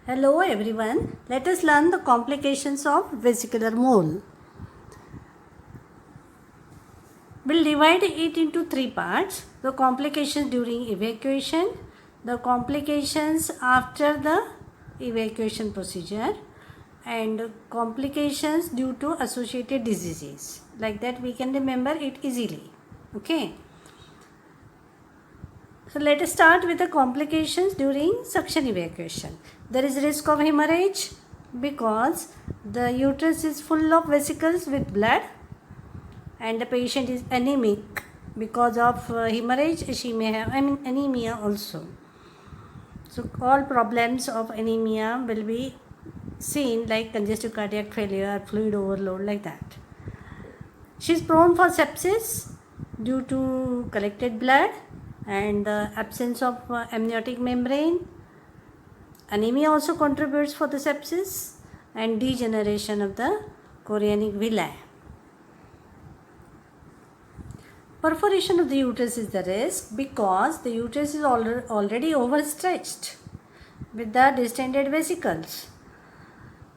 Hello everyone, let us learn the complications of vesicular mole. We'll divide it into three parts: the complications during evacuation, the complications after the evacuation procedure, and complications due to associated diseases. Like that we can remember it easily. Okay. So let us start with the complications during suction evacuation. There is risk of hemorrhage because the uterus is full of vesicles with blood and the patient is anemic. Because of hemorrhage, she may have anemia also. So all problems of anemia will be seen, like congestive cardiac failure, fluid overload, like that. She is prone for sepsis due to collected blood and the absence of amniotic membrane. Anemia also contributes for the sepsis and degeneration of the chorionic villi. Perforation of the uterus is the risk because the uterus is already overstretched with the distended vesicles.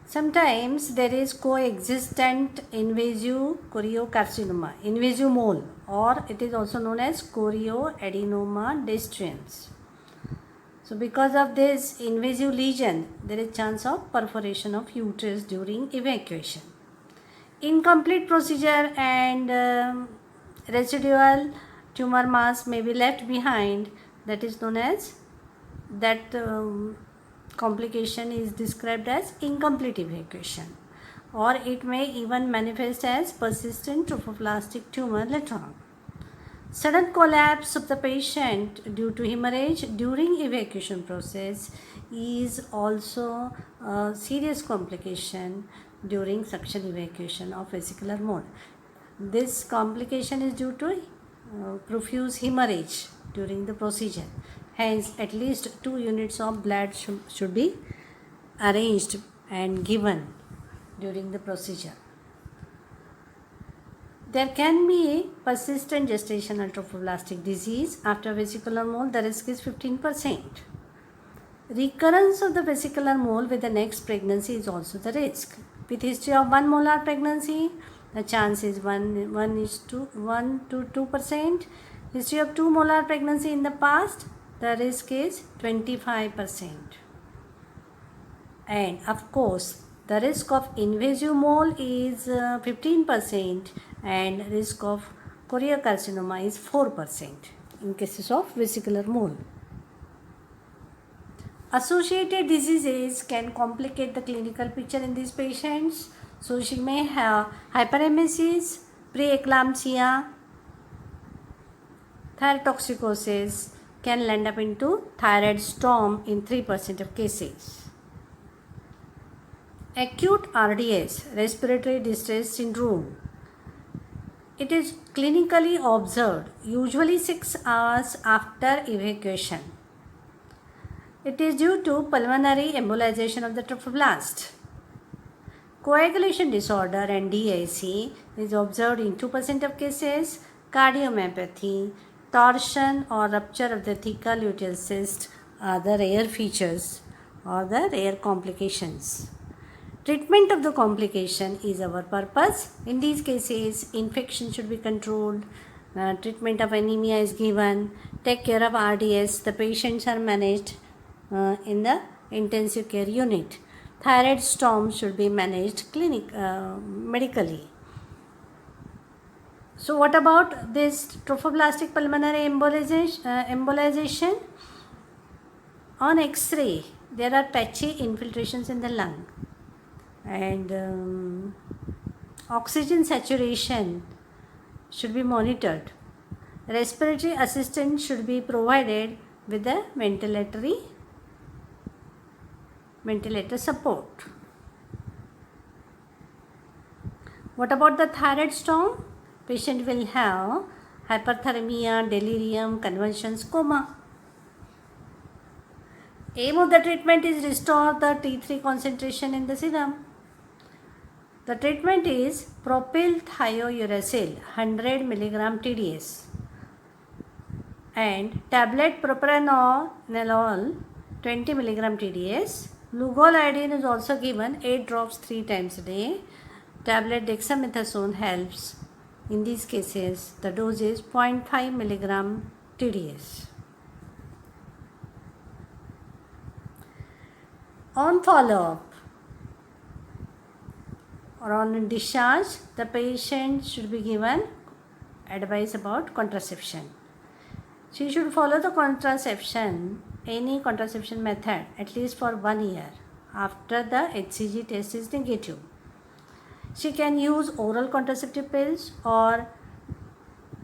Sometimes there is coexistent invasive choriocarcinoma, invasive mole, or it is also known as chorioadenoma destruens. So because of this invasive lesion, there is chance of perforation of uterus during evacuation. Incomplete procedure and residual tumor mass may be left behind. That is known as complication is described as incomplete evacuation, or it may even manifest as persistent trophoblastic tumor later on. Sudden collapse of the patient due to hemorrhage during evacuation process is also a serious complication during suction evacuation of vesicular mole. This complication is due to profuse hemorrhage during the procedure. Hence, at least 2 units of blood should be arranged and given during the procedure. There can be persistent gestational trophoblastic disease after vesicular mole. The risk is 15%. Recurrence of the vesicular mole with the next pregnancy is also the risk. With history of 1 molar pregnancy, the chance is 1 to 2%. History of 2 molar pregnancy in the past, the risk is 25%. And of course, the risk of invasive mole is 15% and risk of choriocarcinoma is 4% in cases of vesicular mole. Associated diseases can complicate the clinical picture in these patients. So she may have hyperemesis, preeclampsia, thyrotoxicosis, can land up into thyroid storm in 3% of cases. Acute RDS, respiratory distress syndrome. It is clinically observed usually 6 hours after evacuation. It is due to pulmonary embolization of the trophoblast. Coagulation disorder and DIC is observed in 2% of cases. Cardiomyopathy, torsion or rupture of the thecal luteal cyst are the rare features or the rare complications. Treatment of the complication is our purpose. In these cases, infection should be controlled. Treatment of anemia is given. Take care of RDS. The patients are managed in the intensive care unit. Thyroid storm should be managed medically. So what about this trophoblastic pulmonary embolization? On X-ray, there are patchy infiltrations in the lung, and oxygen saturation should be monitored. Respiratory assistance should be provided with the ventilator support. What about the thyroid storm? Patient will have hyperthermia, delirium, convulsions, coma. Aim of the treatment is restore the T3 concentration in the serum. The treatment is propyl thiouracil 100 mg TDS and tablet propranolol 20 mg TDS Lugol iodine is also given 8 drops 3 times a day. Tablet dexamethasone helps. In these cases, the dose is 0.5 milligram TDS. On follow-up or on discharge, the patient should be given advice about contraception. She should follow the any contraception method at least for 1 year after the HCG test is negative. She can use oral contraceptive pills or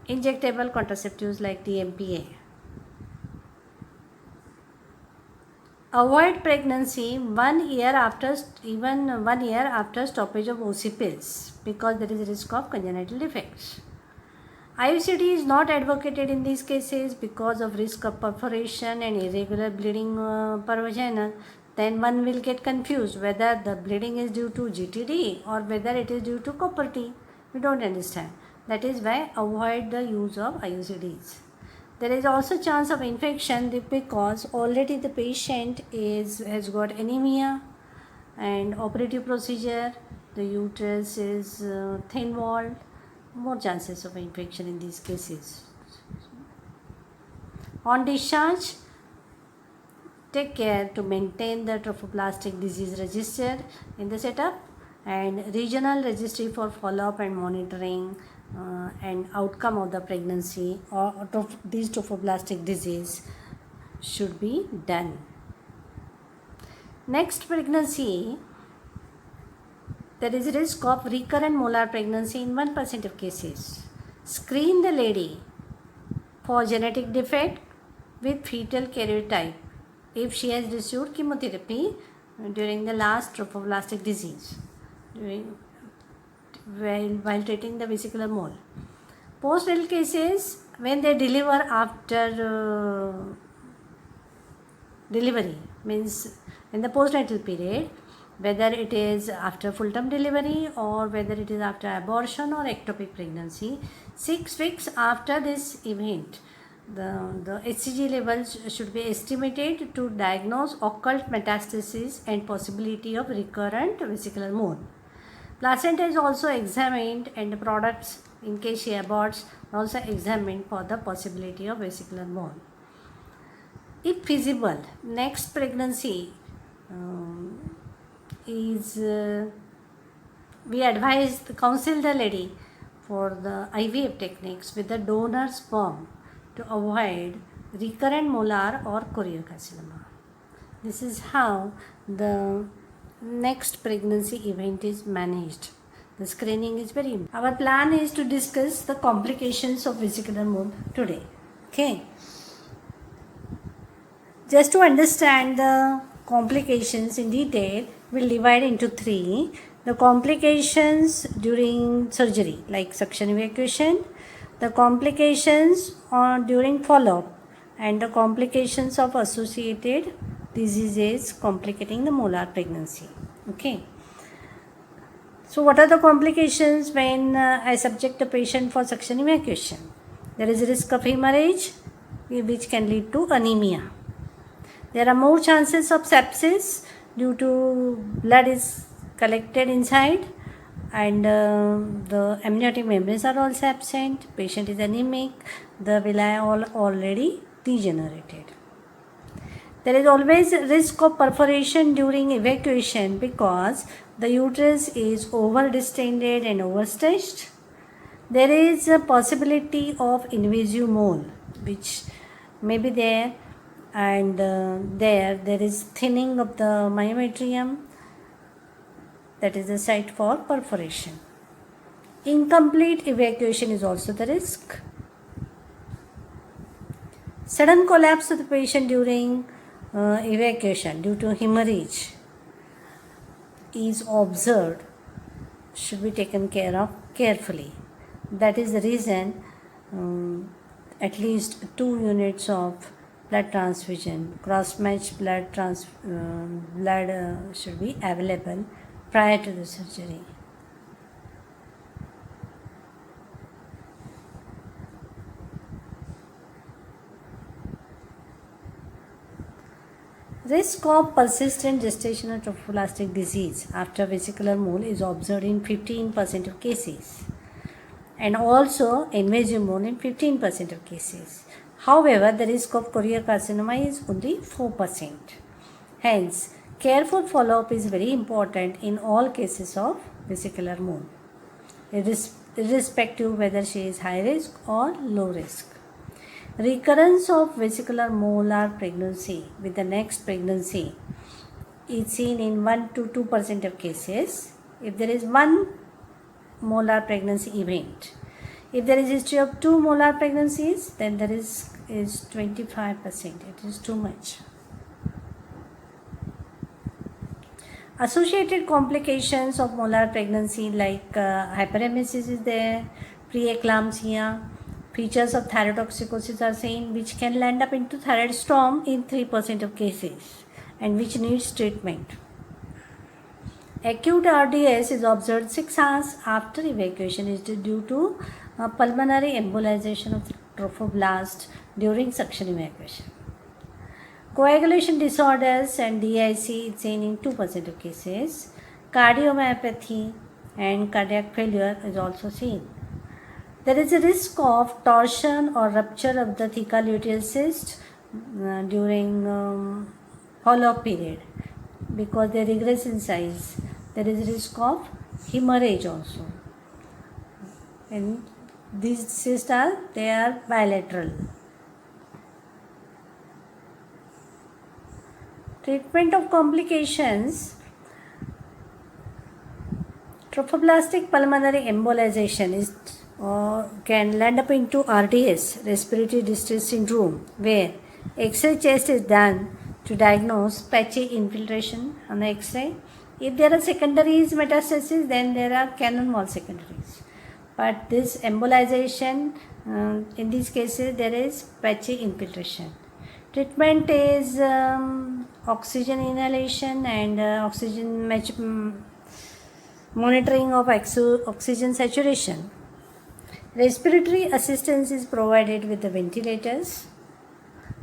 injectable contraceptives like DMPA. Avoid pregnancy 1 year after stoppage of OC pills because there is a risk of congenital defects. IUCD is not advocated in these cases because of risk of perforation and irregular bleeding per vaginal. Then one will get confused whether the bleeding is due to GTD or whether it is due to copper T. We don't understand. That is why avoid the use of IUCDs. There is also chance of infection because already the patient has got anemia and operative procedure. The uterus is thin walled. More chances of infection in these cases. On discharge, take care to maintain the trophoblastic disease register in the setup and regional registry for follow-up and monitoring and outcome of the pregnancy or these trophoblastic disease should be done. Next pregnancy, there is a risk of recurrent molar pregnancy in 1% of cases. Screen the lady for genetic defect with fetal karyotype if she has received chemotherapy during the last trophoblastic disease while treating the vesicular mole. Postnatal cases, when they deliver after delivery, means in the postnatal period, whether it is after full-term delivery or whether it is after abortion or ectopic pregnancy, 6 weeks after this event, the HCG levels should be estimated to diagnose occult metastasis and possibility of recurrent vesicular mole. Placenta is also examined and the products, in case she aborts, are also examined for the possibility of vesicular mole. If feasible, next pregnancy we advise counsel the lady for the IVF techniques with the donor sperm to avoid recurrent molar or choriocarcinoma. This is how the next pregnancy event is managed. The screening is very important. Our plan is to discuss the complications of vesicular mole today. Okay. Just to understand the complications in detail, we'll divide into 3. The complications during surgery, like suction evacuation, the complications during follow-up, and the complications of associated diseases complicating the molar pregnancy. Okay. So what are the complications when I subject a patient for suction evacuation? There is a risk of hemorrhage, which can lead to anemia. There are more chances of sepsis due to blood is collected inside and the amniotic membranes are also absent. Patient is anemic. The villi are already degenerated. There is always a risk of perforation during evacuation because the uterus is over-distended and overstretched. There is a possibility of invasive mole which may be there, and there is thinning of the myometrium, that is the site for perforation. Incomplete evacuation is also the risk. Sudden collapse of the patient during evacuation due to hemorrhage is observed, should be taken care of carefully. That is the reason at least 2 units of blood transfusion, cross-matched blood should be available prior to the surgery. Risk of persistent gestational trophoblastic disease after vesicular mole is observed in 15% of cases, and also invasive mole in 15% of cases. However, the risk of choriocarcinoma is only 4%. Hence, careful follow-up is very important in all cases of vesicular mole, irrespective whether she is high risk or low risk. Recurrence of vesicular molar pregnancy with the next pregnancy is seen in 1 to 2% of cases. If there is one molar pregnancy event, if there is history of 2 molar pregnancies, then the risk is 25%. It is too much. Associated complications of molar pregnancy like hyperemesis is there, preeclampsia, features of thyrotoxicosis are seen, which can land up into thyroid storm in 3% of cases and which needs treatment. Acute RDS is observed 6 hours after evacuation is due to pulmonary embolization of trophoblast during suction evacuation. Coagulation disorders and DIC is seen in 2% of cases. Cardiomyopathy and cardiac failure is also seen. There is a risk of torsion or rupture of the theca luteal cyst during follow-up period because they regress in size. There is a risk of hemorrhage also. And these cysts are bilateral. Treatment of complications. Trophoblastic pulmonary embolization is can land up into RDS, respiratory distress syndrome, where X-ray chest is done to diagnose patchy infiltration on the X-ray. If there are secondaries metastasis, then there are cannon wall secondaries. But this embolization, in these cases, there is patchy infiltration. Treatment is oxygen inhalation and monitoring of oxygen saturation. Respiratory assistance is provided with the ventilators.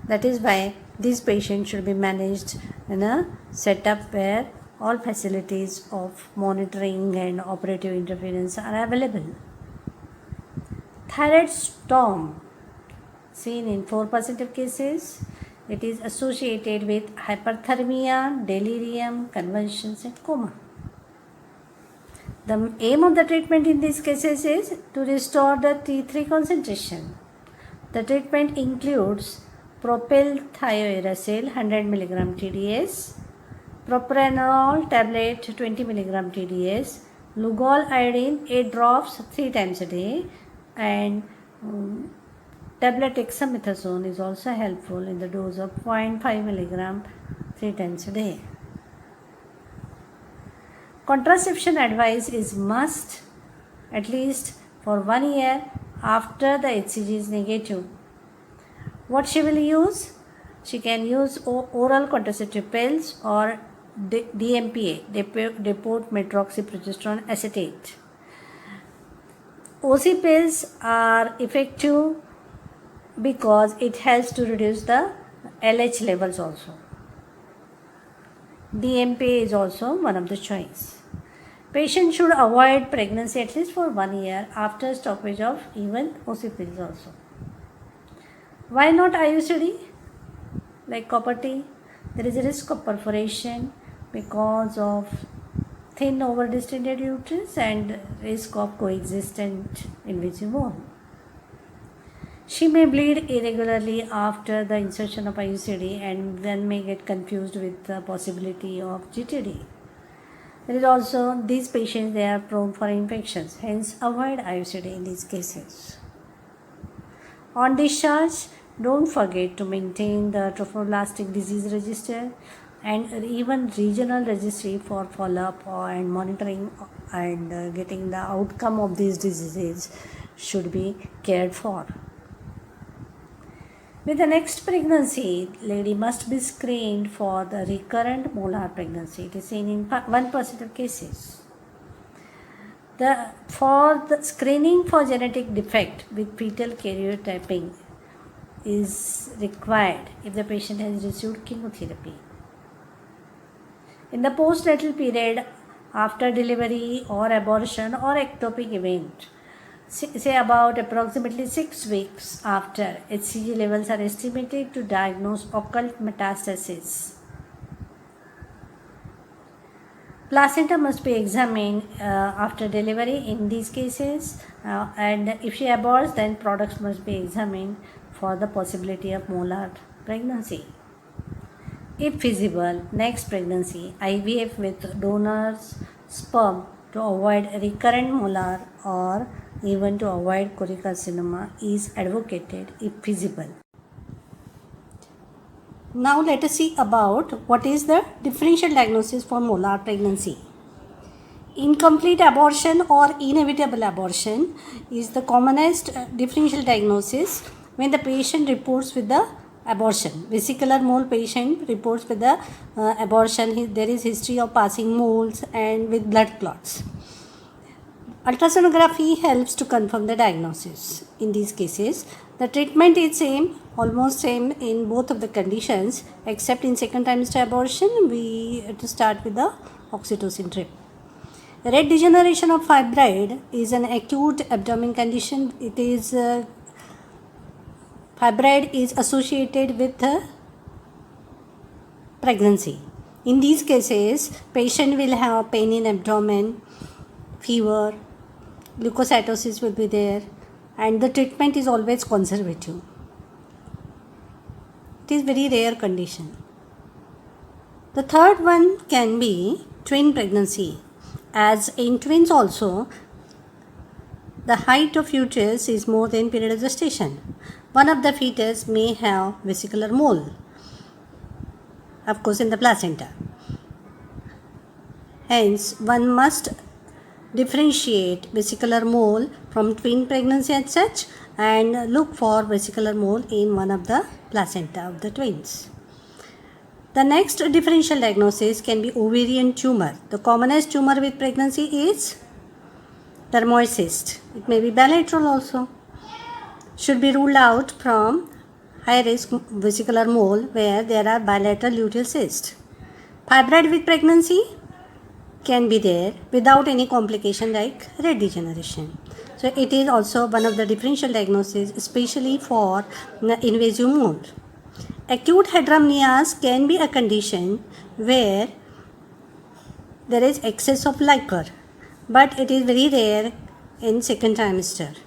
That is why these patients should be managed in a setup where all facilities of monitoring and operative interference are available. Thyroid storm, seen in 4% of cases. It is associated with hyperthermia, delirium, convulsions and coma. The aim of the treatment in these cases is to restore the T3 concentration. The treatment includes propylthiouracil 100 mg TDS, propranolol tablet 20 mg TDS, Lugol iodine 8 drops 3 times a day, and tablet dexamethasone is also helpful in the dose of 0.5 mg 3 times a day. Contraception advice is must at least for 1 year after the HCG is negative. What she will use? She can use oral contraceptive pills or DMPA, depot metroxyprogesterone acetate. OC pills are effective because it helps to reduce the LH levels also. DMPA is also one of the choice. Patient should avoid pregnancy at least for 1 year after stoppage of even OC pills also. Why not IUCD? Like copper T, there is a risk of perforation because of thin overdistended uterus and risk of coexistent invasive mole. She may bleed irregularly after the insertion of IUCD and then may get confused with the possibility of GTD. There is also these patients, they are prone for infections, hence avoid IUCD in these cases. On discharge, don't forget to maintain the trophoblastic disease register and even regional registry for follow-up and monitoring and getting the outcome of these diseases should be cared for. With the next pregnancy, lady must be screened for the recurrent molar pregnancy. It is seen in 1% of cases. For the screening for genetic defect with fetal karyotyping is required if the patient has received chemotherapy. In the postnatal period, after delivery or abortion or ectopic event, say about approximately 6 weeks after, HCG levels are estimated to diagnose occult metastasis. Placenta must be examined after delivery in these cases, and if she aborts, then products must be examined for the possibility of molar pregnancy. If feasible, next pregnancy, IVF with donor's sperm to avoid recurrent molar or even to avoid choriocarcinoma is advocated if feasible. Now let us see about what is the differential diagnosis for molar pregnancy. Incomplete abortion or inevitable abortion is the commonest differential diagnosis when the patient reports with the abortion. Vesicular mole patient reports with the abortion. There is history of passing moles and with blood clots. Ultrasonography helps to confirm the diagnosis. In these cases, the treatment is almost same in both of the conditions, except in second trimester abortion, we have to start with the oxytocin drip. Red degeneration of fibroid is an acute abdomen condition. It is fibroid is associated with pregnancy. In these cases, patient will have pain in abdomen, fever, leukocytosis will be there, and the treatment is always conservative. It is very rare condition. The third one can be twin pregnancy. As in twins also, the height of fetus is more than period of gestation. One of the fetus may have vesicular mole, of course in the placenta. Hence, one must differentiate vesicular mole from twin pregnancy as such and look for vesicular mole in one of the placenta of the twins. The next differential diagnosis can be ovarian tumor. The commonest tumor with pregnancy is dermoid cyst. It may be bilateral also. Should be ruled out from high risk vesicular mole where there are bilateral luteal cysts. Fibroid with pregnancy can be there without any complication like red degeneration. So it is also one of the differential diagnoses, especially for invasive mole. Acute hydramnios can be a condition where there is excess of liquor, but it is very rare in second trimester.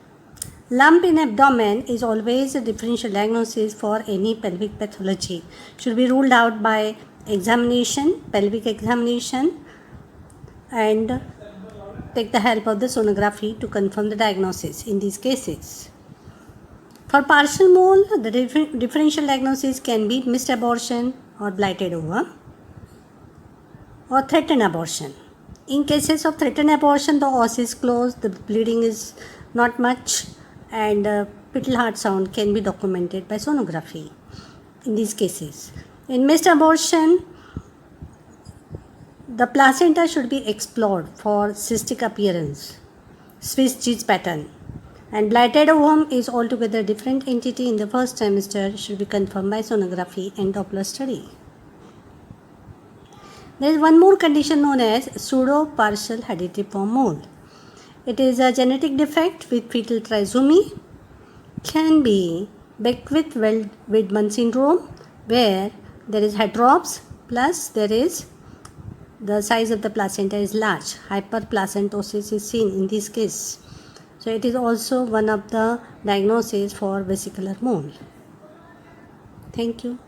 Lump in abdomen is always a differential diagnosis for any pelvic pathology. Should be ruled out by examination, pelvic examination, and take the help of the sonography to confirm the diagnosis in these cases. For partial mole, the differential diagnosis can be missed abortion or blighted ovum or threatened abortion. In cases of threatened abortion, the os is closed, the bleeding is not much, and pittal heart sound can be documented by sonography in these cases. In missed abortion, the placenta should be explored for cystic appearance, Swiss cheese pattern. And blighted ovum is altogether different entity in the first trimester, should be confirmed by sonography and Doppler study. There is one more condition known as pseudo-partial hereditiform mole. It is a genetic defect with fetal trisomy, can be Beckwith-Wiedemann syndrome, where there is heterops plus there is the size of the placenta is large. Hyperplacentosis is seen in this case. So it is also one of the diagnoses for vesicular mole. Thank you.